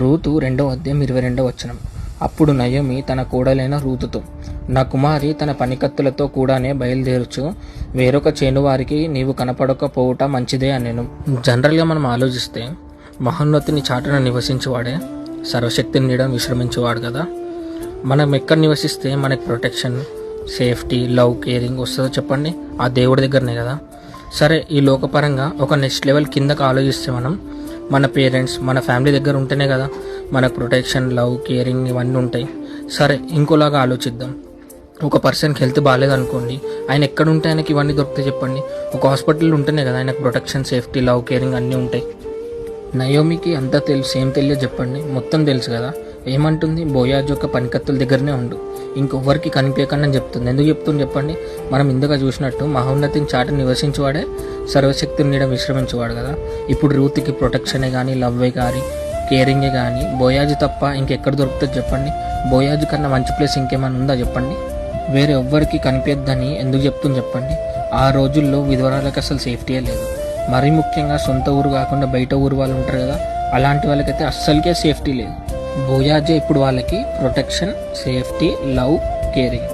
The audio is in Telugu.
రూతు 2:22. అప్పుడు నయోమి తన కోడలైన రూతుతో, నా కుమారి తన పనికత్తులతో కూడానే బయలుదేరుచు వేరొక చేనువారికి నీవు కనపడకపోవుట మంచిదే అనెను. జనరల్గా మనం ఆలోచిస్తే మహోన్నతిని చాటున నివసించేవాడే సర్వశక్తిని నీడని విశ్రమించేవాడు కదా. మనం ఎక్కడ నివసిస్తే మనకి ప్రొటెక్షన్, సేఫ్టీ, లవ్, కేరింగ్ వస్తుందో చెప్పండి? ఆ దేవుడి దగ్గరనే కదా. సరే, ఈ లోకపరంగా ఒక నెక్స్ట్ లెవెల్ కిందకు ఆలోచిస్తే మనం మన పేరెంట్స్, మన ఫ్యామిలీ దగ్గర ఉంటేనే కదా మనకు ప్రొటెక్షన్, లవ్, కేరింగ్ ఇవన్నీ ఉంటాయి. సరే, ఇంకోలాగా ఆలోచిద్దాం. ఒక పర్సన్కి హెల్త్ బాగాలేదనుకోండి, ఆయన ఎక్కడ ఉంటే ఆయనకి ఇవన్నీ దొరుకుతాయి చెప్పండి? ఒక హాస్పిటల్ ఉంటేనే కదా ఆయనకు ప్రొటెక్షన్, సేఫ్టీ, లవ్, కేరింగ్ అన్నీ ఉంటాయి. నయోమికి అంతా తెలుసు, ఏం తెలియదు చెప్పండి? మొత్తం తెలుసు కదా. ఏమంటుంది? బోయాజు యొక్క పనికత్తుల దగ్గరనే ఉండు, ఇంకొవ్వరికి కనిపించకండి అని చెప్తుంది. ఎందుకు చెప్తుంది చెప్పండి? మనం ఇందుగా చూసినట్టు మహోన్నతిని చాటు నివసించేవాడే సర్వశక్తిని నీడ విశ్రమించేవాడు కదా. ఇప్పుడు రూత్కి ప్రొటెక్షనే కానీ, లవ్వే కానీ, కేరింగే కానీ బోయాజు తప్ప ఇంకెక్కడ దొరుకుతుంది చెప్పండి? బోయాజు కన్నా మంచి ప్లేస్ ఇంకేమైనా ఉందా చెప్పండి? వేరే ఎవ్వరికి కనిపించద్దని ఎందుకు చెప్తుంది చెప్పండి? ఆ రోజుల్లో విధవరాలకు అసలు సేఫ్టీయే లేదు. మరీ ముఖ్యంగా సొంత ఊరు కాకుండా బయట ఊరు వాళ్ళు ఉంటారు కదా, అలాంటి వాళ్ళకైతే అస్సలకే సేఫ్టీ లేదు. బోయాజే ఇప్పుడు వాళ్ళకి ప్రొటెక్షన్, సేఫ్టీ, లవ్, కేరింగ్.